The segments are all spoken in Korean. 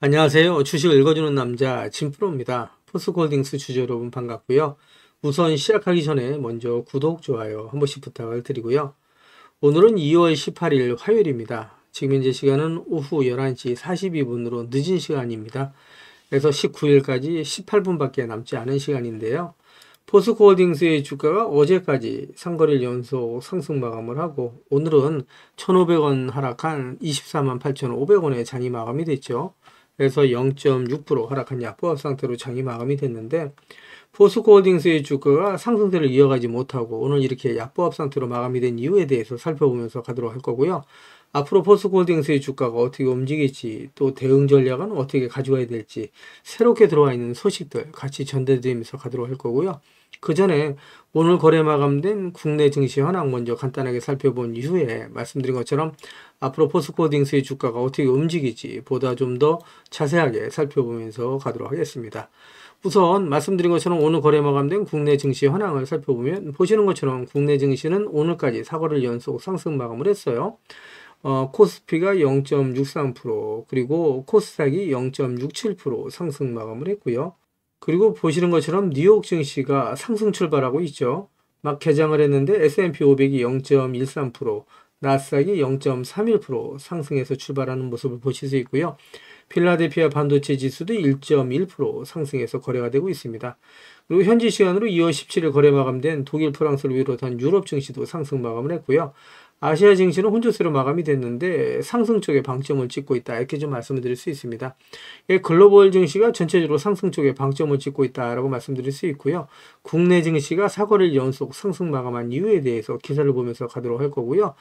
안녕하세요. 주식을 읽어주는 남자 진프로입니다. 포스코홀딩스 주주 여러분 반갑고요. 우선 시작하기 전에 먼저 구독, 좋아요 한 번씩 부탁을 드리고요. 오늘은 2월 18일 화요일입니다. 지금 현재 시간은 오후 11시 42분으로 늦은 시간입니다. 그래서 19일까지 18분밖에 남지 않은 시간인데요. 포스코홀딩스의 주가가 어제까지 상거래일 연속 상승 마감을 하고 오늘은 1,500원 하락한 24만 8,500원에 장이 마감이 됐죠. 그래서 0.6% 하락한 약보합 상태로 장이 마감이 됐는데 포스코홀딩스의 주가가 상승세를 이어가지 못하고 오늘 이렇게 약보합 상태로 마감이 된 이유에 대해서 살펴보면서 가도록 할 거고요. 앞으로 포스코홀딩스의 주가가 어떻게 움직일지 또 대응 전략은 어떻게 가져가야 될지 새롭게 들어와 있는 소식들 같이 전달드리면서 가도록 할 거고요. 그 전에 오늘 거래 마감된 국내 증시 현황 먼저 간단하게 살펴본 이후에 말씀드린 것처럼 앞으로 포스코홀딩스의 주가가 어떻게 움직일지 보다 좀 더 자세하게 살펴보면서 가도록 하겠습니다. 우선 말씀드린 것처럼 오늘 거래 마감된 국내 증시 현황을 살펴보면 보시는 것처럼 국내 증시는 오늘까지 4거래일 연속 상승 마감을 했어요. 코스피가 0.63% 그리고 코스닥이 0.67% 상승 마감을 했고요. 그리고 보시는 것처럼 뉴욕 증시가 상승 출발하고 있죠. 막 개장을 했는데 S&P 500이 0.13%, 나스닥이 0.31% 상승해서 출발하는 모습을 보실 수 있고요. 필라델피아 반도체 지수도 1.1% 상승해서 거래가 되고 있습니다. 그리고 현지 시간으로 2월 17일 거래 마감된 독일, 프랑스를 비롯한 유럽 증시도 상승 마감을 했고요. 아시아 증시는 혼조세로 마감이 됐는데 상승 쪽에 방점을 찍고 있다 이렇게 좀 말씀을 드릴 수 있습니다. 글로벌 증시가 전체적으로 상승 쪽에 방점을 찍고 있다라고 말씀드릴 수 있고요. 국내 증시가 4거래일 연속 상승 마감한 이유에 대해서 기사를 보면서 가도록 할 거고요.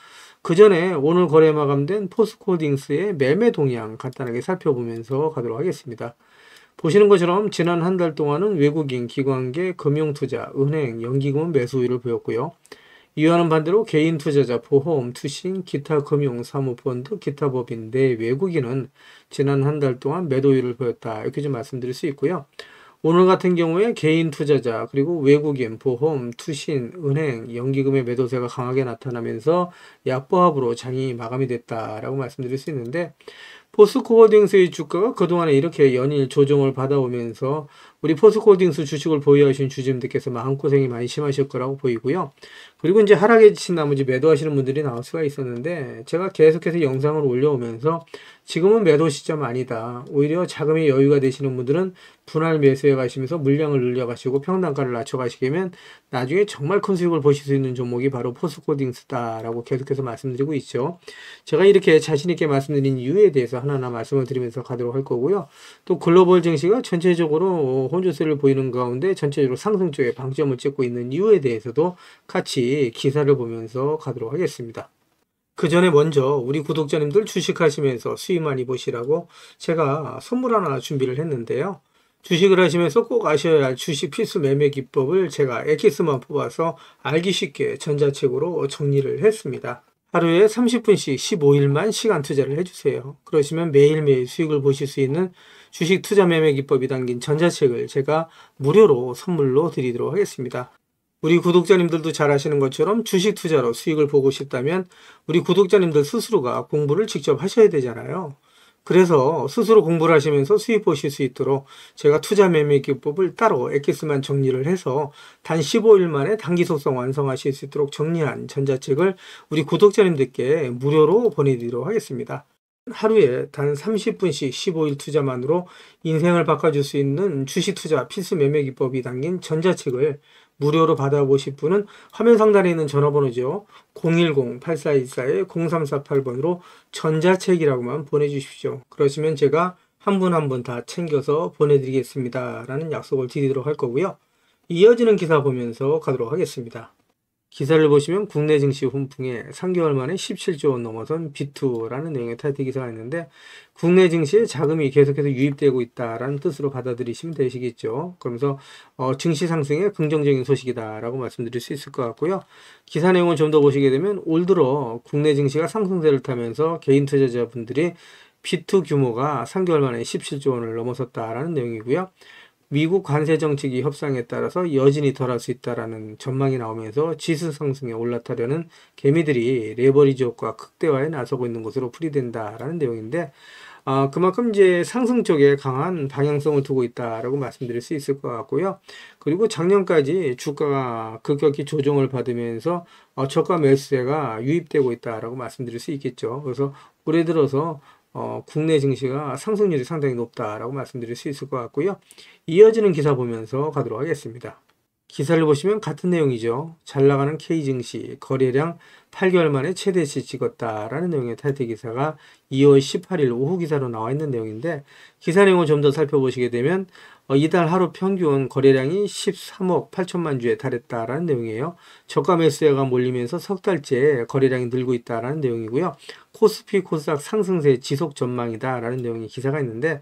그 전에 오늘 거래 마감된 포스코홀딩스의 매매 동향 간단하게 살펴보면서 가도록 하겠습니다. 보시는 것처럼 지난 한 달 동안은 외국인, 기관계, 금융투자, 은행, 연기금 매수 우위를 보였고요. 이와는 반대로 개인 투자자, 보험, 투신, 기타 금융, 사모펀드, 기타 법인, 내 외국인은 지난 한 달 동안 매도율을 보였다. 이렇게 좀 말씀드릴 수 있고요. 오늘 같은 경우에 개인 투자자, 그리고 외국인, 보험, 투신, 은행, 연기금의 매도세가 강하게 나타나면서 약보합으로 장이 마감이 됐다라고 말씀드릴 수 있는데 포스코홀딩스의 주가가 그동안에 이렇게 연일 조정을 받아오면서 우리 포스코홀딩스 주식을 보유하신 주주님들께서 마음고생이 많이 심하실 거라고 보이고요. 그리고 이제 하락에 지친 나머지 매도하시는 분들이 나올 수가 있었는데 제가 계속해서 영상을 올려오면서 지금은 매도 시점 아니다. 오히려 자금의 여유가 되시는 분들은 분할 매수해 가시면서 물량을 늘려 가시고 평단가를 낮춰 가시면 나중에 정말 큰 수익을 보실 수 있는 종목이 바로 포스코홀딩스다라고 계속해서 말씀드리고 있죠. 제가 이렇게 자신 있게 말씀드린 이유에 대해서 하나하나 말씀을 드리면서 가도록 할 거고요. 또 글로벌 증시가 전체적으로 혼조세를 보이는 가운데 전체적으로 상승 쪽에 방점을 찍고 있는 이유에 대해서도 같이 기사를 보면서 가도록 하겠습니다. 그 전에 먼저 우리 구독자님들 주식하시면서 수익 많이 보시라고 제가 선물 하나 준비를 했는데요. 주식을 하시면서 꼭 아셔야 할 주식 필수 매매 기법을 제가 엑기스만 뽑아서 알기 쉽게 전자책으로 정리를 했습니다. 하루에 30분씩 15일만 시간 투자를 해주세요. 그러시면 매일매일 수익을 보실 수 있는 주식 투자 매매 기법이 담긴 전자책을 제가 무료로 선물로 드리도록 하겠습니다. 우리 구독자님들도 잘 아시는 것처럼 주식 투자로 수익을 보고 싶다면 우리 구독자님들 스스로가 공부를 직접 하셔야 되잖아요. 그래서 스스로 공부를 하시면서 수익 보실 수 있도록 제가 투자 매매 기법을 따로 엑기스만 정리를 해서 단 15일 만에 단기 속성 완성하실 수 있도록 정리한 전자책을 우리 구독자님들께 무료로 보내드리도록 하겠습니다. 하루에 단 30분씩 15일 투자만으로 인생을 바꿔줄 수 있는 주식 투자 필수 매매 기법이 담긴 전자책을 무료로 받아보실 분은 화면 상단에 있는 전화번호죠. 010-8414-0348번으로 전자책이라고만 보내주십시오. 그러시면 제가 한 분 한 분 다 챙겨서 보내드리겠습니다. 라는 약속을 드리도록 할 거고요. 이어지는 기사 보면서 가도록 하겠습니다. 기사를 보시면 국내 증시 훈풍에 3개월 만에 17조 원 넘어선 비투라는 내용의 타이틀 기사가 있는데 국내 증시에 자금이 계속해서 유입되고 있다라는 뜻으로 받아들이시면 되시겠죠. 그러면서 증시 상승의 긍정적인 소식이다라고 말씀드릴 수 있을 것 같고요. 기사 내용을 좀 더 보시게 되면 올 들어 국내 증시가 상승세를 타면서 개인 투자자분들이 비투 규모가 3개월 만에 17조 원을 넘어섰다라는 내용이고요. 미국 관세 정책이 협상에 따라서 여진이 덜할 수 있다라는 전망이 나오면서 지수 상승에 올라타려는 개미들이 레버리지 효과 극대화에 나서고 있는 것으로 풀이된다라는 내용인데 그만큼 이제 상승 쪽에 강한 방향성을 두고 있다라고 말씀드릴 수 있을 것 같고요. 그리고 작년까지 주가가 급격히 조정을 받으면서 저가 매수세가 유입되고 있다라고 말씀드릴 수 있겠죠. 그래서 올해 들어서 국내 증시가 상승률이 상당히 높다라고 말씀드릴 수 있을 것 같고요. 이어지는 기사 보면서 가도록 하겠습니다. 기사를 보시면 같은 내용이죠. 잘 나가는 K증시 거래량 8개월 만에 최대치 찍었다라는 내용의 타이틀 기사가 2월 18일 오후 기사로 나와 있는 내용인데, 기사 내용을 좀 더 살펴보시게 되면 이달 하루 평균 거래량이 13억 8천만 주에 달했다라는 내용이에요. 저가 매수세가 몰리면서 석 달째 거래량이 늘고 있다라는 내용이고요. 코스피 코스닥 상승세 지속 전망이다라는 내용의 기사가 있는데,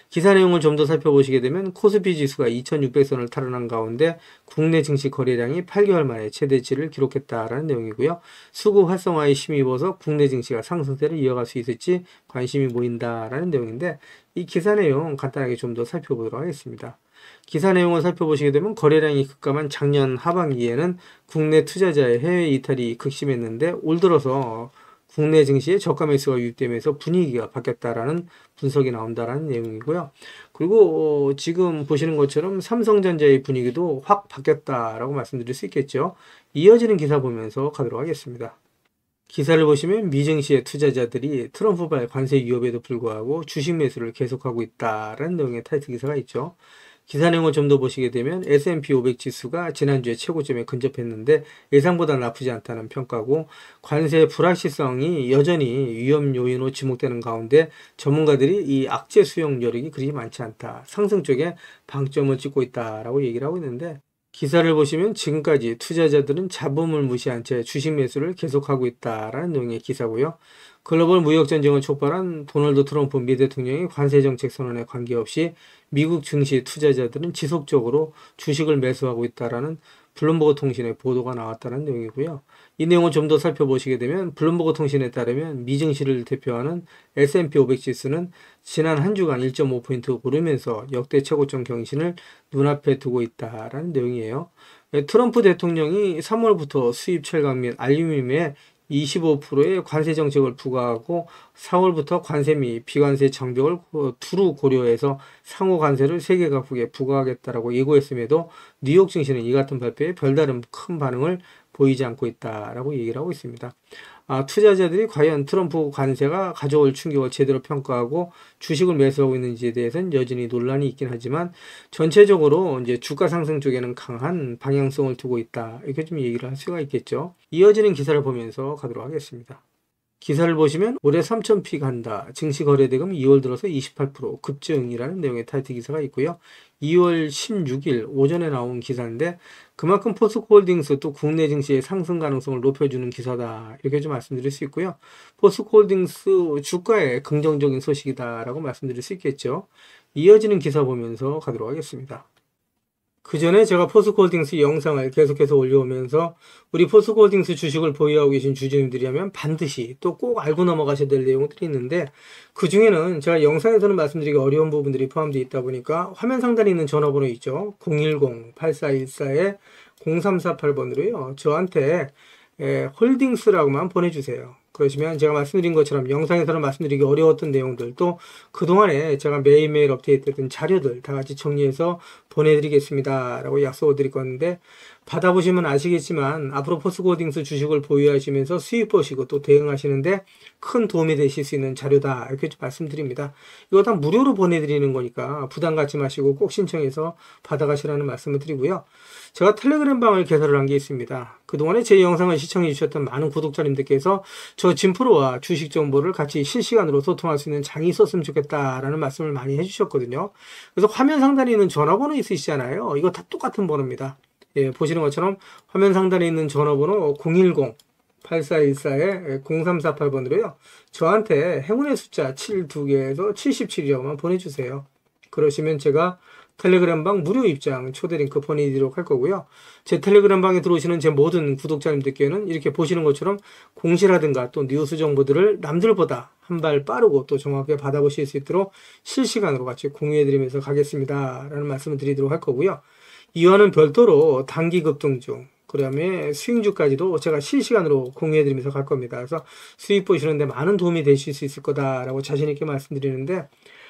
기사 내용을 좀 더 살펴보시게 되면 코스피 지수가 2600선을 탈환한 가운데 국내 증시 거래량이 8개월 만에 최대치를 기록했다라는 내용이고요. 수급 활성화에 힘입어서 국내 증시가 상승세를 이어갈 수 있을지 관심이 모인다라는 내용인데, 이 기사 내용 간단하게 좀 더 살펴보도록 하겠습니다. 기사 내용을 살펴보시게 되면 거래량이 급감한 작년 하반기에는 국내 투자자의 해외 이탈이 극심했는데, 올 들어서 국내 증시에 저가 매수가 유입되면서 분위기가 바뀌었다라는 분석이 나온다라는 내용이고요. 그리고 지금 보시는 것처럼 삼성전자의 분위기도 확 바뀌었다라고 말씀드릴 수 있겠죠. 이어지는 기사 보면서 가도록 하겠습니다. 기사를 보시면 미증시의 투자자들이 트럼프발 관세 위협에도 불구하고 주식 매수를 계속하고 있다라는 내용의 타이틀 기사가 있죠. 기사 내용을 좀 더 보시게 되면 S&P 500 지수가 지난주에 최고점에 근접했는데 예상보다 나쁘지 않다는 평가고, 관세 불확실성이 여전히 위험 요인으로 지목되는 가운데 전문가들이 이 악재 수용 여력이 그리 많지 않다, 상승 쪽에 방점을 찍고 있다라고 얘기를 하고 있는데, 기사를 보시면 지금까지 투자자들은 잡음을 무시한 채 주식 매수를 계속하고 있다라는 내용의 기사고요. 글로벌 무역 전쟁을 촉발한 도널드 트럼프 미 대통령의 관세 정책 선언에 관계없이 미국 증시 투자자들은 지속적으로 주식을 매수하고 있다라는 블룸버그 통신의 보도가 나왔다는 내용이고요. 이 내용을 좀 더 살펴보시게 되면 블룸버그 통신에 따르면 미증시를 대표하는 S&P 500 지수는 지난 한 주간 1.5포인트 오르면서 역대 최고점 경신을 눈앞에 두고 있다라는 내용이에요. 트럼프 대통령이 3월부터 수입 철강 및 알루미늄에 25%의 관세 정책을 부과하고 4월부터 관세 및 비관세 장벽을 두루 고려해서 상호 관세를 세계 각국에 부과하겠다라고 예고했음에도 뉴욕 증시는 이 같은 발표에 별다른 큰 반응을 보이지 않고 있다라고 얘기를 하고 있습니다. 투자자들이 과연 트럼프 관세가 가져올 충격을 제대로 평가하고 주식을 매수하고 있는지에 대해서는 여전히 논란이 있긴 하지만, 전체적으로 이제 주가 상승 쪽에는 강한 방향성을 두고 있다, 이렇게 좀 얘기를 할 수가 있겠죠. 이어지는 기사를 보면서 가도록 하겠습니다. 기사를 보시면 올해 3,000피 간다, 증시 거래대금 2월 들어서 28% 급증이라는 내용의 타이틀 기사가 있고요. 2월 16일 오전에 나온 기사인데, 그만큼 포스코홀딩스 또 국내 증시의 상승 가능성을 높여주는 기사다, 이렇게 좀 말씀드릴 수 있고요. 포스코홀딩스 주가에 긍정적인 소식이다라고 말씀드릴 수 있겠죠. 이어지는 기사 보면서 가도록 하겠습니다. 그 전에 제가 포스코홀딩스 영상을 계속해서 올려오면서 우리 포스코홀딩스 주식을 보유하고 계신 주주님들이라면 반드시 또 꼭 알고 넘어가셔야 될 내용들이 있는데, 그 중에는 제가 영상에서는 말씀드리기 어려운 부분들이 포함되어 있다 보니까 화면 상단에 있는 전화번호 있죠. 010-8414-0348번으로요. 저한테 홀딩스라고만 보내주세요. 그러시면 제가 말씀드린 것처럼 영상에서는 말씀드리기 어려웠던 내용들, 또 그동안에 제가 매일매일 업데이트했던 자료들 다 같이 정리해서 보내드리겠습니다 라고 약속을 드릴 건데, 받아보시면 아시겠지만 앞으로 포스코홀딩스 주식을 보유하시면서 수익 보시고 또 대응하시는데 큰 도움이 되실 수 있는 자료다, 이렇게 좀 말씀드립니다. 이거 다 무료로 보내드리는 거니까 부담 갖지 마시고 꼭 신청해서 받아가시라는 말씀을 드리고요. 제가 텔레그램 방을 개설을 한 게 있습니다. 그동안에 제 영상을 시청해 주셨던 많은 구독자님들께서 저 진프로와 주식 정보를 같이 실시간으로 소통할 수 있는 장이 있었으면 좋겠다라는 말씀을 많이 해주셨거든요. 그래서 화면 상단에 있는 전화번호 있으시잖아요. 이거 다 똑같은 번호입니다. 예, 보시는 것처럼 화면 상단에 있는 전화번호 010-8414-0348번으로요. 저한테 행운의 숫자 7 2개에서 77이라고만 보내주세요. 그러시면 제가 텔레그램 방 무료 입장 초대 링크 보내드리도록 할 거고요. 제 텔레그램 방에 들어오시는 제 모든 구독자님들께는 이렇게 보시는 것처럼 공시라든가 또 뉴스 정보들을 남들보다 한 발 빠르고 또 정확하게 받아보실 수 있도록 실시간으로 같이 공유해드리면서 가겠습니다 라는 말씀을 드리도록 할 거고요. 이와는 별도로 단기 급등 중 그 다음에 수익주까지도 제가 실시간으로 공유해드리면서 갈 겁니다. 그래서 수익 보시는데 많은 도움이 되실 수 있을 거다라고 자신있게 말씀드리는데,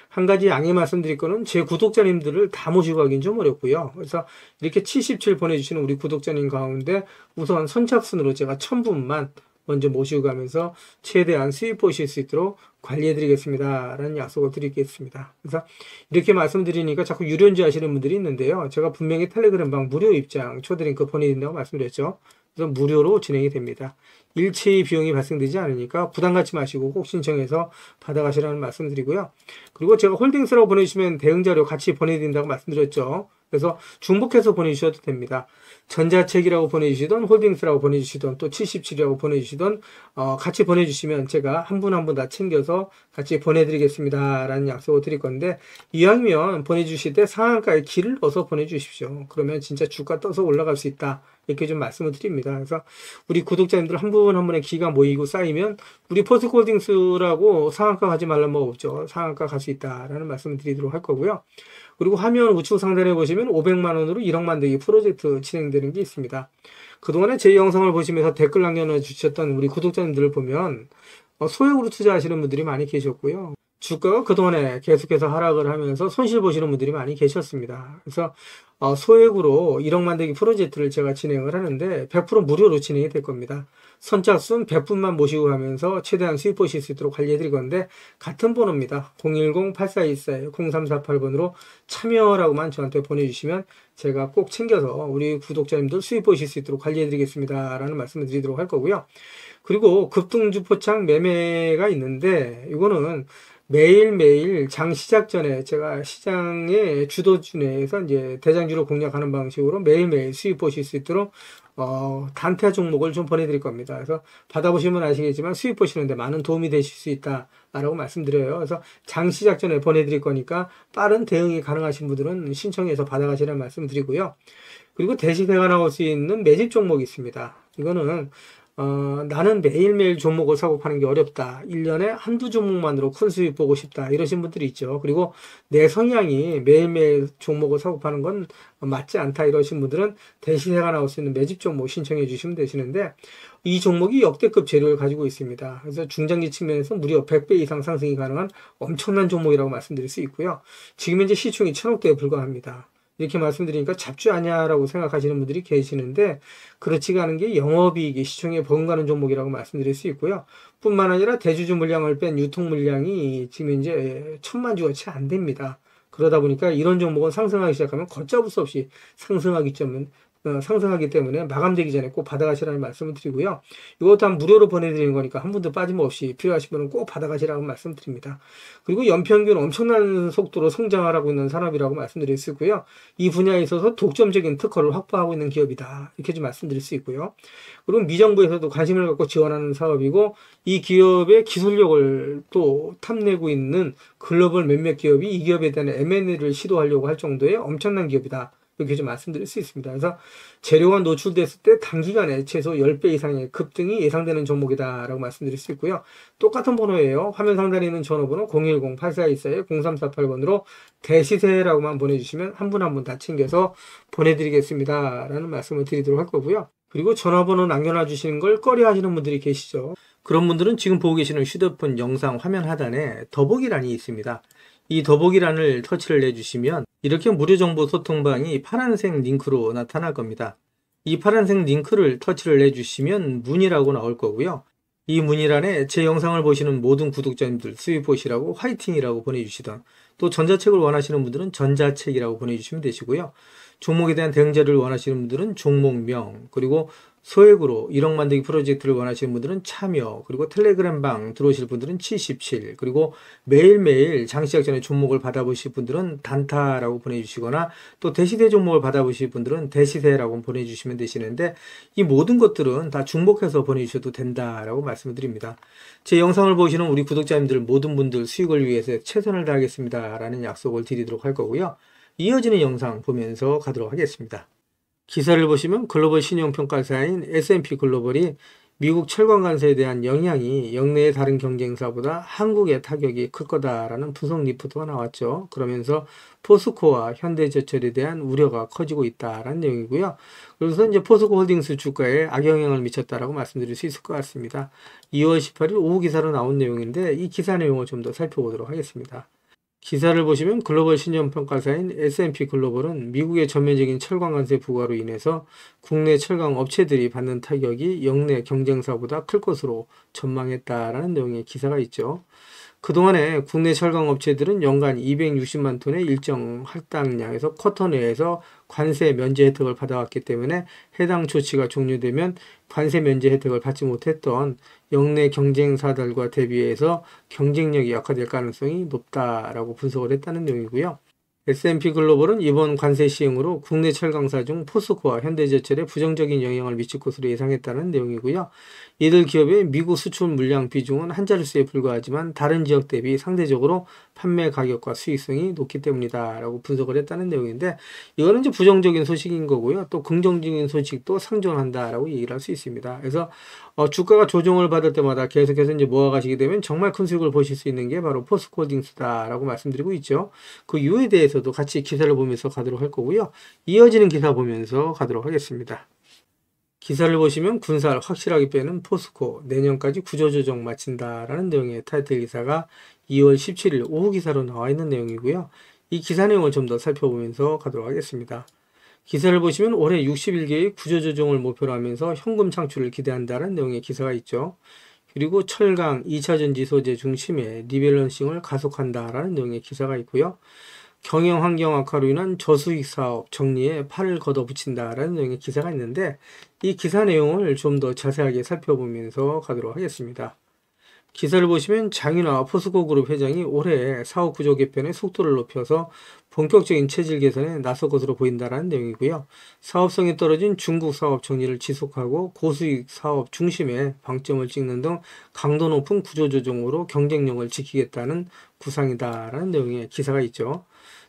한 가지 양해 말씀드릴 거는 제 구독자님들을 다 모시고 가긴 좀 어렵고요. 그래서 이렇게 77 보내주시는 우리 구독자님 가운데 우선 선착순으로 제가 1000분만 먼저 모시고 가면서 최대한 수익 보실 수 있도록 관리해 드리겠습니다 라는 약속을 드리겠습니다. 그래서 이렇게 말씀드리니까 자꾸 유료인지 하시는 분들이 있는데요. 제가 분명히 텔레그램방 무료 입장 초드링크 보내드린다고 말씀드렸죠. 그래서 무료로 진행이 됩니다. 일체의 비용이 발생되지 않으니까 부담 갖지 마시고 꼭 신청해서 받아가시라는 말씀드리고요. 그리고 제가 홀딩스라고 보내주시면 대응자료 같이 보내드린다고 말씀드렸죠. 그래서 중복해서 보내주셔도 됩니다. 전자책이라고 보내주시던 홀딩스라고 보내주시던 또 77이라고 보내주시던 같이 보내주시면 제가 한 분 한 분 다 챙겨서 같이 보내드리겠습니다 라는 약속을 드릴 건데, 이왕이면 보내주실 때 상한가에 길을 넣어서 보내주십시오. 그러면 진짜 주가 떠서 올라갈 수 있다, 이렇게 좀 말씀을 드립니다. 그래서 우리 구독자님들 한 분 한 분의 기가 모이고 쌓이면 우리 포스코홀딩스라고 상한가 가지 말란 법 없죠. 상한가 갈 수 있다라는 말씀을 드리도록 할 거고요. 그리고 화면 우측 상단에 보시면 500만 원으로 1억 만들기 프로젝트 진행되는 게 있습니다. 그동안에 제 영상을 보시면서 댓글 남겨주셨던 우리 구독자님들을 보면 소액으로 투자하시는 분들이 많이 계셨고요. 주가가 그동안에 계속해서 하락을 하면서 손실 보시는 분들이 많이 계셨습니다. 그래서 소액으로 1억 만들기 프로젝트를 제가 진행을 하는데 100% 무료로 진행이 될 겁니다. 선착순 100분만 모시고 가면서 최대한 수익 보실 수 있도록 관리해 드릴 건데, 같은 번호입니다. 010-8424-0348번으로 참여라고만 저한테 보내주시면 제가 꼭 챙겨서 우리 구독자님들 수익 보실 수 있도록 관리해 드리겠습니다 라는 말씀을 드리도록 할 거고요. 그리고 급등주 포착 매매가 있는데, 이거는 매일매일 장 시작 전에 제가 시장의 주도주 내에서 이제 대장주로 공략하는 방식으로 매일매일 수익 보실 수 있도록 단타 종목을 좀 보내드릴 겁니다. 그래서 받아보시면 아시겠지만 수익 보시는데 많은 도움이 되실 수 있다라고 말씀드려요. 그래서 장 시작 전에 보내드릴 거니까 빠른 대응이 가능하신 분들은 신청해서 받아가시라는 말씀 드리고요. 그리고 대시세가 나올 수 있는 매집 종목이 있습니다. 이거는 나는 매일매일 종목을 사고 파는 게 어렵다, 1년에 한두 종목만으로 큰 수익 보고 싶다, 이러신 분들이 있죠. 그리고 내 성향이 매일매일 종목을 사고 파는 건 맞지 않다, 이러신 분들은 대시세가 나올 수 있는 매집 종목 신청해 주시면 되시는데, 이 종목이 역대급 재료를 가지고 있습니다. 그래서 중장기 측면에서 무려 100배 이상 상승이 가능한 엄청난 종목이라고 말씀드릴 수 있고요. 지금 현재 시총이 1000억대에 불과합니다. 이렇게 말씀드리니까 잡주 아니야라고 생각하시는 분들이 계시는데, 그렇지가 않은 게 영업이익이 시총에 버금가는 종목이라고 말씀드릴 수 있고요. 뿐만 아니라 대주주 물량을 뺀 유통 물량이 지금 이제 1000만 주가 채 안 됩니다. 그러다 보니까 이런 종목은 상승하기 시작하면 걷잡을 수 없이 상승하기 때문에 마감되기 전에 꼭 받아가시라는 말씀을 드리고요. 이것도 한 무료로 보내드리는 거니까 한 분도 빠짐없이 필요하신 분은 꼭 받아가시라고 말씀드립니다. 그리고 연평균 엄청난 속도로 성장하고 있는 산업이라고 말씀드릴 수 있고요. 이 분야에 있어서 독점적인 특허를 확보하고 있는 기업이다, 이렇게 좀 말씀드릴 수 있고요. 그리고 미정부에서도 관심을 갖고 지원하는 사업이고, 이 기업의 기술력을 또 탐내고 있는 글로벌 몇몇 기업이 이 기업에 대한 M&A를 시도하려고 할 정도의 엄청난 기업이다, 이렇게 좀 말씀드릴 수 있습니다. 그래서 재료가 노출됐을 때 단기간에 최소 10배 이상의 급등이 예상되는 종목이다라고 말씀드릴 수 있고요. 똑같은 번호예요. 화면 상단에 있는 전화번호 010-8424-0348번으로 대시세라고만 보내주시면 한 분 한 분 다 챙겨서 보내드리겠습니다 라는 말씀을 드리도록 할 거고요. 그리고 전화번호 남겨놔 주시는 걸 꺼려 하시는 분들이 계시죠. 그런 분들은 지금 보고 계시는 휴대폰 영상 화면 하단에 더보기란이 있습니다. 이 더보기란을 터치를 해주시면 이렇게 무료정보 소통방이 파란색 링크로 나타날 겁니다. 이 파란색 링크를 터치를 해주시면 문의라고 나올 거고요. 이 문의란에 제 영상을 보시는 모든 구독자님들 수익 보시라고 화이팅이라고 보내주시던, 또 전자책을 원하시는 분들은 전자책이라고 보내주시면 되시고요. 종목에 대한 대응자를 원하시는 분들은 종목명, 그리고 소액으로 1억 만들기 프로젝트를 원하시는 분들은 참여, 그리고 텔레그램방 들어오실 분들은 77, 그리고 매일매일 장시작 전에 종목을 받아보실 분들은 단타라고 보내주시거나, 또 대시세 종목을 받아보실 분들은 대시세라고 보내주시면 되시는데, 이 모든 것들은 다 중복해서 보내주셔도 된다라고 말씀을 드립니다. 제 영상을 보시는 우리 구독자님들 모든 분들 수익을 위해서 최선을 다하겠습니다 라는 약속을 드리도록 할 거고요. 이어지는 영상 보면서 가도록 하겠습니다. 기사를 보시면 글로벌 신용평가사인 S&P 글로벌이 미국 철강 관세에 대한 영향이 역내의 다른 경쟁사보다 한국의 타격이 클 거다라는 분석 리포트가 나왔죠. 그러면서 포스코와 현대제철에 대한 우려가 커지고 있다라는 내용이고요. 그래서 이제 포스코 홀딩스 주가에 악영향을 미쳤다라고 말씀드릴 수 있을 것 같습니다. 2월 18일 오후 기사로 나온 내용인데 이 기사 내용을 좀 더 살펴보도록 하겠습니다. 기사를 보시면 글로벌 신용평가사인 S&P 글로벌은 미국의 전면적인 철강 관세 부과로 인해서 국내 철강 업체들이 받는 타격이 역내 경쟁사보다 클 것으로 전망했다라는 내용의 기사가 있죠. 그동안에 국내 철강 업체들은 연간 260만 톤의 일정 할당량에서 쿼터 내에서 관세 면제 혜택을 받아왔기 때문에 해당 조치가 종료되면 관세 면제 혜택을 받지 못했던 역내 경쟁사들과 대비해서 경쟁력이 약화될 가능성이 높다라고 분석을 했다는 내용이고요. S&P 글로벌은 이번 관세 시행으로 국내 철강사 중 포스코와 현대제철에 부정적인 영향을 미칠 것으로 예상했다는 내용이고요. 이들 기업의 미국 수출 물량 비중은 한 자릿수에 불과하지만 다른 지역 대비 상대적으로 판매 가격과 수익성이 높기 때문이다 라고 분석을 했다는 내용인데, 이거는 이제 부정적인 소식인 거고요. 또 긍정적인 소식도 상존한다 라고 얘기를 할 수 있습니다. 그래서 주가가 조정을 받을 때마다 계속해서 이제 모아가시게 되면 정말 큰 수익을 보실 수 있는 게 바로 포스코 홀딩스다 라고 말씀드리고 있죠. 그 이유에 대해서도 같이 기사를 보면서 가도록 할 거고요. 이어지는 기사 보면서 가도록 하겠습니다. 기사를 보시면 군살 확실하게 빼는 포스코 내년까지 구조조정 마친다라는 내용의 타이틀 기사가 2월 17일 오후 기사로 나와 있는 내용이고요. 이 기사 내용을 좀 더 살펴보면서 가도록 하겠습니다. 기사를 보시면 올해 61개의 구조조정을 목표로 하면서 현금 창출을 기대한다는 내용의 기사가 있죠. 그리고 철강, 2차전지 소재 중심의 리밸런싱을 가속한다라는 내용의 기사가 있고요. 경영 환경 악화로 인한 저수익 사업 정리에 팔을 걷어붙인다라는 내용의 기사가 있는데, 이 기사 내용을 좀 더 자세하게 살펴보면서 가도록 하겠습니다. 기사를 보시면 장윤화 포스코 그룹 회장이 올해 사업 구조 개편의 속도를 높여서 본격적인 체질 개선에 나설 것으로 보인다는 내용이고요. 사업성이 떨어진 중국 사업 정리를 지속하고 고수익 사업 중심에 방점을 찍는 등 강도 높은 구조 조정으로 경쟁력을 지키겠다는 구상이다라는 내용의 기사가 있죠.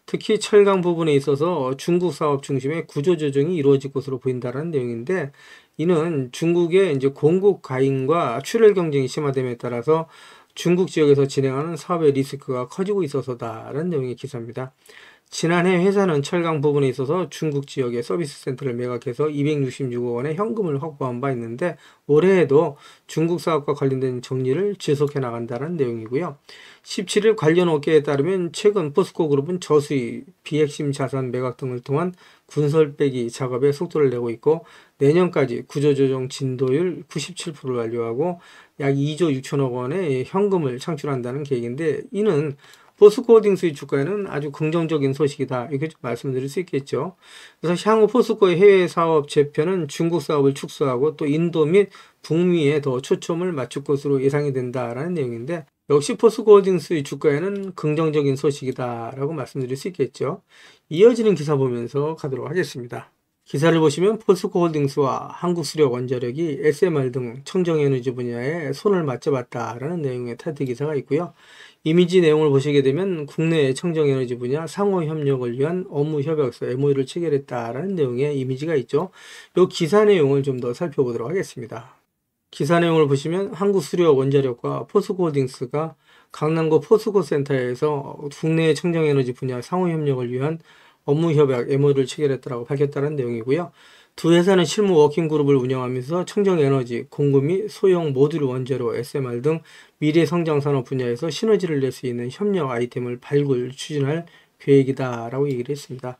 특히 철강 부분에 있어서 중국 사업 중심의 구조 조정이 이루어질 것으로 보인다는 내용인데, 이는 중국의 이제 공급 과잉과 출혈 경쟁이 심화됨에 따라서 중국 지역에서 진행하는 사업의 리스크가 커지고 있어서다라는 내용의 기사입니다. 지난해 회사는 철강 부분에 있어서 중국 지역의 서비스 센터를 매각해서 266억 원의 현금을 확보한 바 있는데, 올해에도 중국 사업과 관련된 정리를 지속해 나간다는 내용이고요. 17일 관련 업계에 따르면 최근 포스코 그룹은 저수익, 비핵심 자산 매각 등을 통한 군설 빼기 작업에 속도를 내고 있고, 내년까지 구조조정 진도율 97%를 완료하고 약 2조 6천억 원의 현금을 창출한다는 계획인데, 이는 포스코 홀딩스의 주가에는 아주 긍정적인 소식이다, 이렇게 좀 말씀드릴 수 있겠죠. 그래서 향후 포스코의 해외 사업 재편은 중국 사업을 축소하고 또 인도 및 북미에 더 초점을 맞출 것으로 예상이 된다라는 내용인데, 역시 포스코 홀딩스의 주가에는 긍정적인 소식이다 라고 말씀드릴 수 있겠죠. 이어지는 기사 보면서 가도록 하겠습니다. 기사를 보시면 포스코 홀딩스와 한국수력원자력이 SMR 등 청정에너지 분야에 손을 맞잡았다라는 내용의 타이틀 기사가 있고요. 이미지 내용을 보시게 되면 국내 청정에너지 분야 상호 협력을 위한 업무 협약서 MOU를 체결했다라는 내용의 이미지가 있죠. 이 기사 내용을 좀 더 살펴보도록 하겠습니다. 기사 내용을 보시면 한국수력원자력과 포스코 홀딩스가 강남구 포스코 센터에서 국내 청정에너지 분야 상호 협력을 위한 업무 협약 MOU를 체결했다고 밝혔다는 내용이고요. 두 회사는 실무 워킹그룹을 운영하면서 청정에너지, 공급 및 소형 모듈 원재료, SMR 등 미래 성장 산업 분야에서 시너지를 낼 수 있는 협력 아이템을 발굴, 추진할 계획이다라고 얘기를 했습니다.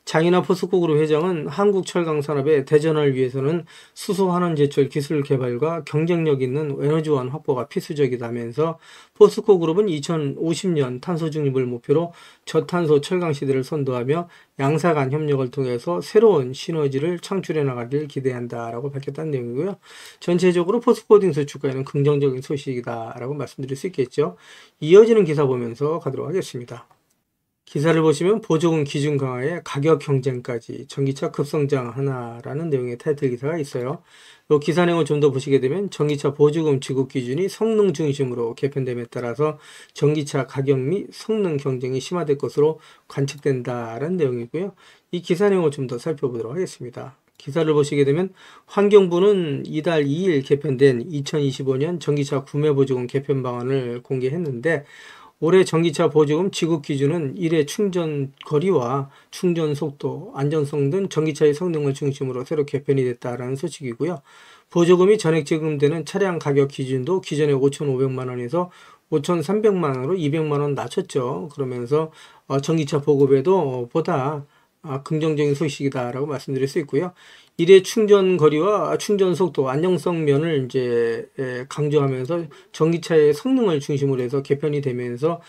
장인하 포스코 그룹 회장은 한국 철강 산업의 대전을 위해서는 수소 환원 제철 기술 개발과 경쟁력 있는 에너지원 확보가 필수적이다면서, 포스코 그룹은 2050년 탄소 중립을 목표로 저탄소 철강 시대를 선도하며 양사 간 협력을 통해서 새로운 시너지를 창출해 나가길 기대한다라고 밝혔다는 내용이고요. 전체적으로 포스코 홀딩스 주가에는 긍정적인 소식이다라고 말씀드릴 수 있겠죠. 이어지는 기사 보면서 가도록 하겠습니다. 기사를 보시면 보조금 기준 강화에 가격 경쟁까지 전기차 급성장 하나라는 내용의 타이틀 기사가 있어요. 이 기사 내용을 좀 더 보시게 되면 전기차 보조금 지급 기준이 성능 중심으로 개편됨에 따라서 전기차 가격 및 성능 경쟁이 심화될 것으로 관측된다라는 내용이고요. 이 기사 내용을 좀 더 살펴보도록 하겠습니다. 기사를 보시게 되면 환경부는 이달 2일 개편된 2025년 전기차 구매보조금 개편 방안을 공개했는데 올해 전기차 보조금 지급 기준은 1회 충전 거리와 충전 속도, 안전성 등 전기차의 성능을 중심으로 새로 개편이 됐다라는 소식이고요. 보조금이 전액 지급되는 차량 가격 기준도 기존에 5,500만 원에서 5,300만 원으로 200만 원 낮췄죠. 그러면서 전기차 보급에도 보다 긍정적인 소식이다라고 말씀드릴 수 있고요. 1회 충전 거리와 충전 속도, 안정성 면을 이제 강조하면서 전기차의 성능을 중심으로 해서 개편이 되면서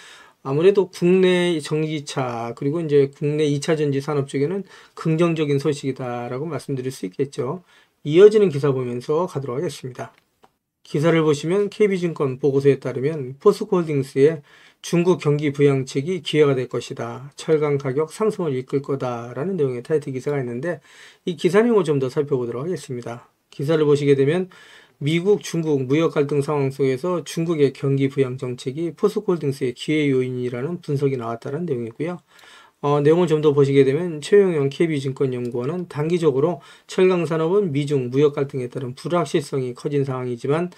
아무래도 국내 전기차 그리고 이제 국내 2차 전지 산업 쪽에는 긍정적인 소식이다라고 말씀드릴 수 있겠죠. 이어지는 기사 보면서 가도록 하겠습니다. 기사를 보시면 KB증권 보고서에 따르면 포스코홀딩스의 중국 경기 부양책이 기회가 될 것이다. 철강 가격 상승을 이끌 거다라는 내용의 타이틀 기사가 있는데 이 기사 내용을 좀 더 살펴보도록 하겠습니다. 기사를 보시게 되면 미국, 중국 무역 갈등 상황 속에서 중국의 경기 부양 정책이 포스코홀딩스의 기회 요인이라는 분석이 나왔다는 내용이고요. 내용을 좀 더 보시게 되면 최용영 KB증권연구원은 단기적으로 철강산업은 미중 무역 갈등에 따른 불확실성이 커진 상황이지만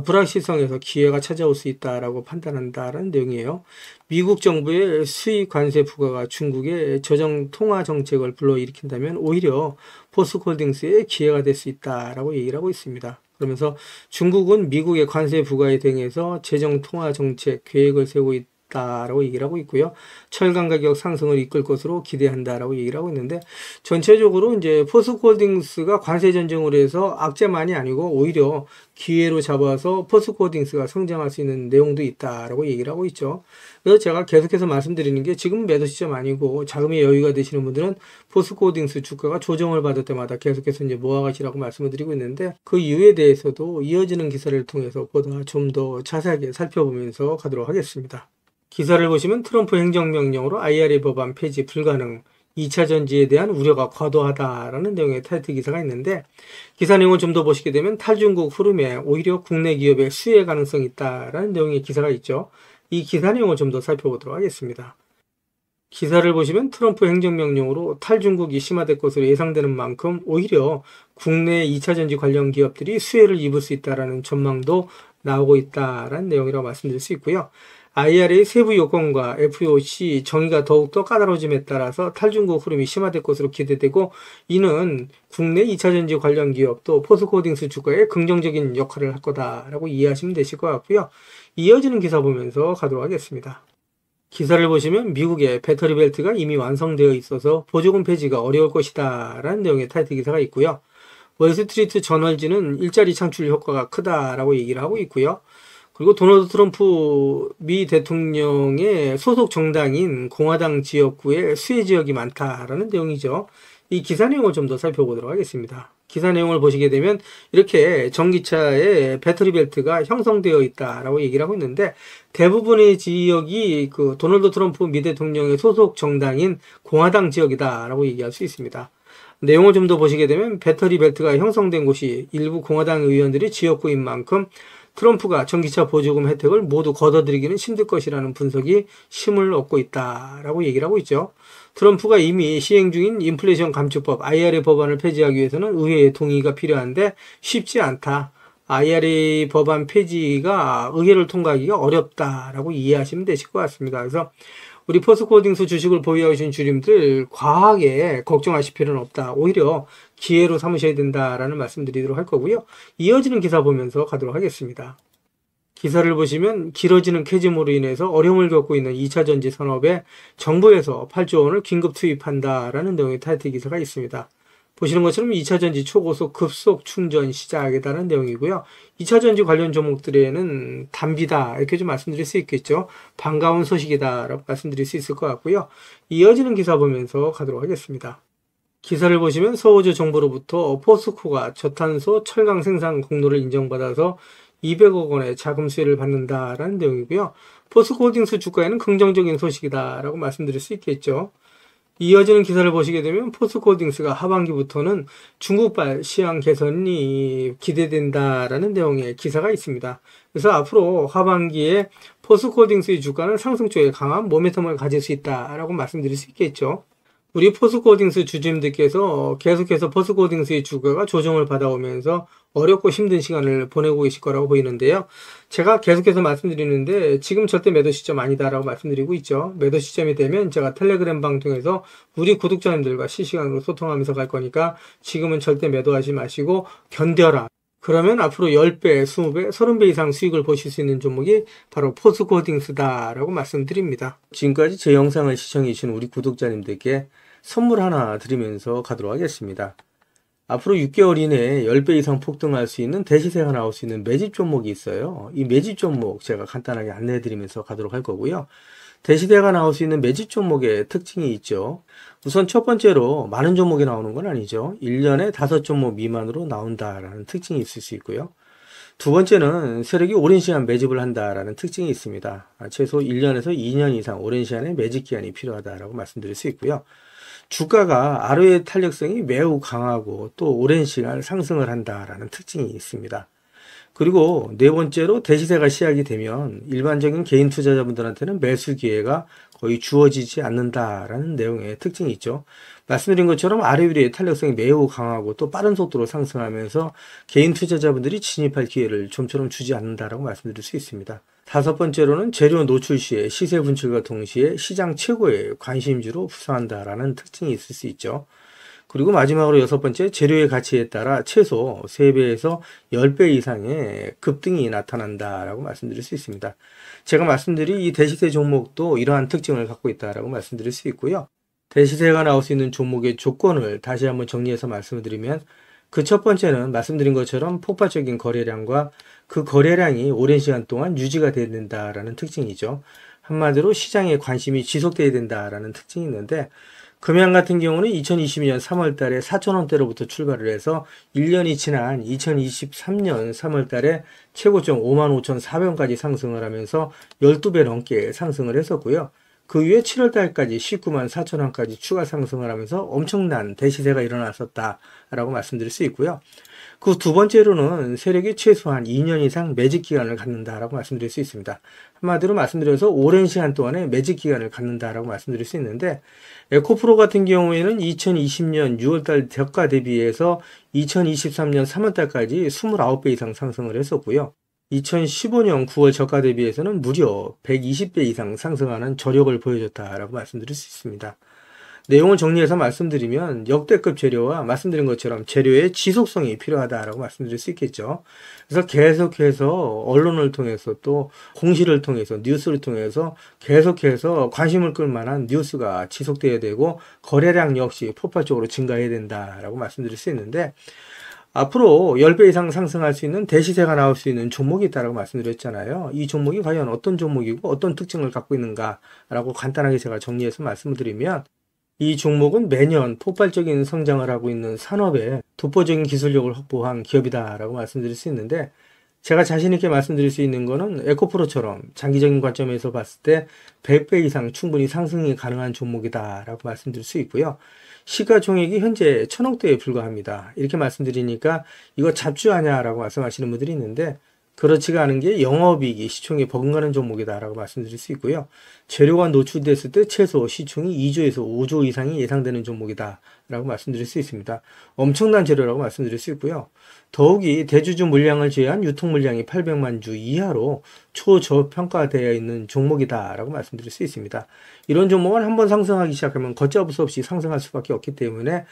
불확실성에서 기회가 찾아올 수 있다라고 판단한다라는 내용이에요. 미국 정부의 수입 관세 부과가 중국의 저정 통화 정책을 불러일으킨다면 오히려 포스코홀딩스의 기회가 될 수 있다라고 얘기를 하고 있습니다. 그러면서 중국은 미국의 관세 부과에 대응해서 재정 통화 정책 계획을 세우고 있다라고 얘기를 하고 있고요. 철강 가격 상승을 이끌 것으로 기대한다라고 얘기를 하고 있는데 전체적으로 이제 포스코홀딩스가 관세 전쟁으로 해서 악재만이 아니고 오히려 기회로 잡아서 포스코홀딩스가 성장할 수 있는 내용도 있다라고 얘기를 하고 있죠. 그래서 제가 계속해서 말씀드리는 게 지금 매도 시점 아니고 자금의 여유가 되시는 분들은 포스코홀딩스 주가가 조정을 받을 때마다 계속해서 이제 모아가시라고 말씀을 드리고 있는데 그 이유에 대해서도 이어지는 기사를 통해서 보다 좀 더 자세하게 살펴보면서 가도록 하겠습니다. 기사를 보시면 트럼프 행정명령으로 IRA 법안 폐지 불가능, 2차 전지에 대한 우려가 과도하다라는 내용의 타이틀 기사가 있는데 기사 내용을 좀 더 보시게 되면 탈중국 흐름에 오히려 국내 기업의 수혜 가능성이 있다라는 내용의 기사가 있죠. 이 기사 내용을 좀 더 살펴보도록 하겠습니다. 기사를 보시면 트럼프 행정명령으로 탈중국이 심화될 것으로 예상되는 만큼 오히려 국내 2차 전지 관련 기업들이 수혜를 입을 수 있다라는 전망도 나오고 있다라는 내용이라고 말씀드릴 수 있고요. IRA 세부 요건과 FOC 정의가 더욱더 까다로워짐에 따라서 탈중국 흐름이 심화될 것으로 기대되고 이는 국내 2차 전지 관련 기업 또 포스코홀딩스 주가에 긍정적인 역할을 할 거다라고 이해하시면 되실 것 같고요. 이어지는 기사 보면서 가도록 하겠습니다. 기사를 보시면 미국의 배터리 벨트가 이미 완성되어 있어서 보조금 폐지가 어려울 것이다 라는 내용의 타이틀 기사가 있고요. 월스트리트 저널지는 일자리 창출 효과가 크다라고 얘기를 하고 있고요. 그리고 도널드 트럼프 미 대통령의 소속 정당인 공화당 지역구에 수혜 지역이 많다라는 내용이죠. 이 기사 내용을 좀 더 살펴보도록 하겠습니다. 기사 내용을 보시게 되면 이렇게 전기차에 배터리 벨트가 형성되어 있다라고 얘기를 하고 있는데 대부분의 지역이 그 도널드 트럼프 미 대통령의 소속 정당인 공화당 지역이다라고 얘기할 수 있습니다. 내용을 좀 더 보시게 되면 배터리 벨트가 형성된 곳이 일부 공화당 의원들이 지역구인 만큼 트럼프가 전기차 보조금 혜택을 모두 걷어들이기는 힘들 것이라는 분석이 힘을 얻고 있다라고 얘기를 하고 있죠. 트럼프가 이미 시행 중인 인플레이션 감축법 IRA 법안을 폐지하기 위해서는 의회의 동의가 필요한데 쉽지 않다. IRA 법안 폐지가 의회를 통과하기가 어렵다라고 이해하시면 되실 것 같습니다. 그래서 우리 포스코홀딩스 주식을 보유하고 계신 주님들 과하게 걱정하실 필요는 없다. 오히려 기회로 삼으셔야 된다라는 말씀드리도록 할 거고요. 이어지는 기사 보면서 가도록 하겠습니다. 기사를 보시면 길어지는 캐즘으로 인해서 어려움을 겪고 있는 2차 전지 산업에 정부에서 8조 원을 긴급 투입한다라는 내용의 타이틀 기사가 있습니다. 보시는 것처럼 2차 전지 초고속 급속 충전 시작이라는 내용이고요. 2차 전지 관련 종목들에는 단비다 이렇게 좀 말씀드릴 수 있겠죠. 반가운 소식이다라고 말씀드릴 수 있을 것 같고요. 이어지는 기사 보면서 가도록 하겠습니다. 기사를 보시면 서호주 정부로부터 포스코가 저탄소 철강 생산 공로를 인정받아서 200억 원의 자금 수혜를 받는다라는 내용이고요. 포스코홀딩스 주가에는 긍정적인 소식이다라고 말씀드릴 수 있겠죠. 이어지는 기사를 보시게 되면 포스코홀딩스가 하반기부터는 중국발 시황 개선이 기대된다라는 내용의 기사가 있습니다. 그래서 앞으로 하반기에 포스코홀딩스의 주가는 상승 쪽에 강한 모멘텀을 가질 수 있다라고 말씀드릴 수 있겠죠. 우리 포스코딩스 주주님들께서 계속해서 포스코딩스의 주가가 조정을 받아오면서 어렵고 힘든 시간을 보내고 계실 거라고 보이는데요. 제가 계속해서 말씀드리는데 지금 절대 매도 시점 아니다라고 말씀드리고 있죠. 매도 시점이 되면 제가 텔레그램 방 통해서 우리 구독자님들과 실시간으로 소통하면서 갈 거니까 지금은 절대 매도하지 마시고 견뎌라. 그러면 앞으로 10배, 20배, 30배 이상 수익을 보실 수 있는 종목이 바로 포스코딩스다라고 말씀드립니다. 지금까지 제 영상을 시청해 주신 우리 구독자님들께 선물 하나 드리면서 가도록 하겠습니다. 앞으로 6개월 이내에 10배 이상 폭등할 수 있는 대시세가 나올 수 있는 매집 종목이 있어요. 이 매집 종목 제가 간단하게 안내해 드리면서 가도록 할 거고요. 대시세가 나올 수 있는 매집 종목의 특징이 있죠. 우선 첫 번째로 많은 종목이 나오는 건 아니죠. 1년에 5종목 미만으로 나온다라는 특징이 있을 수 있고요. 두 번째는 세력이 오랜 시간 매집을 한다라는 특징이 있습니다. 최소 1년에서 2년 이상 오랜 시간의 매집 기간이 필요하다라고 말씀드릴 수 있고요. 주가가 ROE 탄력성이 매우 강하고 또 오랜 시간 상승을 한다라는 특징이 있습니다. 그리고 네 번째로 대시세가 시작이 되면 일반적인 개인 투자자분들한테는 매수 기회가 거의 주어지지 않는다라는 내용의 특징이 있죠. 말씀드린 것처럼 ROE의 탄력성이 매우 강하고 또 빠른 속도로 상승하면서 개인 투자자분들이 진입할 기회를 좀처럼 주지 않는다라고 말씀드릴 수 있습니다. 다섯 번째로는 재료 노출 시에 시세 분출과 동시에 시장 최고의 관심주로 부상한다라는 특징이 있을 수 있죠. 그리고 마지막으로 여섯 번째, 재료의 가치에 따라 최소 3배에서 10배 이상의 급등이 나타난다라고 말씀드릴 수 있습니다. 제가 말씀드린 이 대시세 종목도 이러한 특징을 갖고 있다라고 말씀드릴 수 있고요. 대시세가 나올 수 있는 종목의 조건을 다시 한번 정리해서 말씀을 드리면 그 첫 번째는 말씀드린 것처럼 폭발적인 거래량과 그 거래량이 오랜 시간 동안 유지가 돼야 된다라는 특징이죠. 한마디로 시장의 관심이 지속돼야 된다라는 특징이 있는데 금양 같은 경우는 2022년 3월 달에 4,000원대로부터 출발을 해서 1년이 지난 2023년 3월 달에 최고점 55,400원까지 상승을 하면서 12배 넘게 상승을 했었고요. 그 후에 7월 달까지 194,000원까지 추가 상승을 하면서 엄청난 대시세가 일어났었다라고 말씀드릴 수 있고요. 그 두 번째로는 세력이 최소한 2년 이상 매집 기간을 갖는다라고 말씀드릴 수 있습니다. 한마디로 말씀드려서 오랜 시간 동안에 매집 기간을 갖는다라고 말씀드릴 수 있는데 에코프로 같은 경우에는 2020년 6월달 저가 대비해서 2023년 3월달까지 29배 이상 상승을 했었고요. 2015년 9월 저가 대비해서는 무려 120배 이상 상승하는 저력을 보여줬다라고 말씀드릴 수 있습니다. 내용을 정리해서 말씀드리면 역대급 재료와 말씀드린 것처럼 재료의 지속성이 필요하다라고 말씀드릴 수 있겠죠. 그래서 계속해서 언론을 통해서 또 공시를 통해서 뉴스를 통해서 계속해서 관심을 끌 만한 뉴스가 지속돼야 되고 거래량 역시 폭발적으로 증가해야 된다라고 말씀드릴 수 있는데 앞으로 10배 이상 상승할 수 있는 대시세가 나올 수 있는 종목이 있다고 말씀드렸잖아요. 이 종목이 과연 어떤 종목이고 어떤 특징을 갖고 있는가라고 간단하게 제가 정리해서 말씀을 드리면 이 종목은 매년 폭발적인 성장을 하고 있는 산업에 독보적인 기술력을 확보한 기업이다라고 말씀드릴 수 있는데 제가 자신 있게 말씀드릴 수 있는 거는 에코프로처럼 장기적인 관점에서 봤을 때 100배 이상 충분히 상승이 가능한 종목이다라고 말씀드릴 수 있고요. 시가총액이 현재 1,000억대에 불과합니다. 이렇게 말씀드리니까 이거 잡주하냐라고 말씀하시는 분들이 있는데 그렇지가 않은 게 영업이익이 시총에 버금가는 종목이다라고 말씀드릴 수 있고요. 재료가 노출됐을 때 최소 시총이 2조에서 5조 이상이 예상되는 종목이다라고 말씀드릴 수 있습니다. 엄청난 재료라고 말씀드릴 수 있고요. 더욱이 대주주 물량을 제외한 유통 물량이 800만 주 이하로 초저평가되어 있는 종목이다라고 말씀드릴 수 있습니다. 이런 종목은 한번 상승하기 시작하면 걷잡을 수 없이 상승할 수밖에 없기 때문에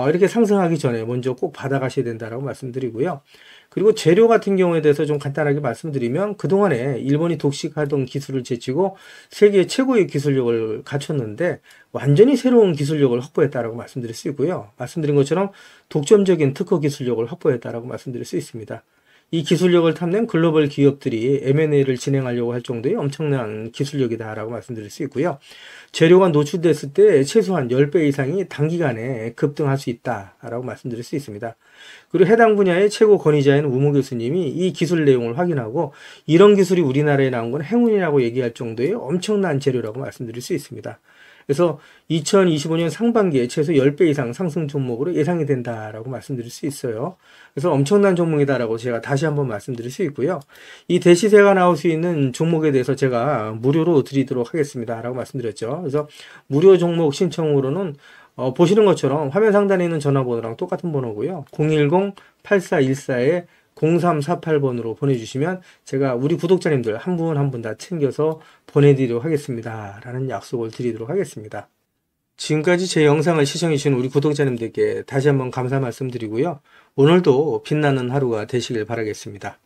이렇게 상승하기 전에 먼저 꼭 받아가셔야 된다라고 말씀드리고요. 그리고 재료 같은 경우에 대해서 좀 간단하게 말씀드리면 그동안에 일본이 독식하던 기술을 제치고 세계 최고의 기술력을 갖췄는데 완전히 새로운 기술력을 확보했다라고 말씀드릴 수 있고요. 말씀드린 것처럼 독점적인 특허 기술력을 확보했다라고 말씀드릴 수 있습니다. 이 기술력을 탐낸 글로벌 기업들이 M&A를 진행하려고 할 정도의 엄청난 기술력이다라고 말씀드릴 수 있고요. 재료가 노출됐을 때 최소한 10배 이상이 단기간에 급등할 수 있다라고 말씀드릴 수 있습니다. 그리고 해당 분야의 최고 권위자인 우모 교수님이 이 기술 내용을 확인하고 이런 기술이 우리나라에 나온 건 행운이라고 얘기할 정도의 엄청난 재료라고 말씀드릴 수 있습니다. 그래서 2025년 상반기에 최소 10배 이상 상승 종목으로 예상이 된다라고 말씀드릴 수 있어요. 그래서 엄청난 종목이다라고 제가 다시 한번 말씀드릴 수 있고요. 이 대시세가 나올 수 있는 종목에 대해서 제가 무료로 드리도록 하겠습니다. 라고 말씀드렸죠. 그래서 무료 종목 신청으로는 보시는 것처럼 화면 상단에 있는 전화번호랑 똑같은 번호고요. 010-8414-0348번으로 보내주시면 제가 우리 구독자님들 한 분 한 분 다 챙겨서 보내드리도록 하겠습니다. 라는 약속을 드리도록 하겠습니다. 지금까지 제 영상을 시청해주신 우리 구독자님들께 다시 한번 감사 말씀드리고요. 오늘도 빛나는 하루가 되시길 바라겠습니다.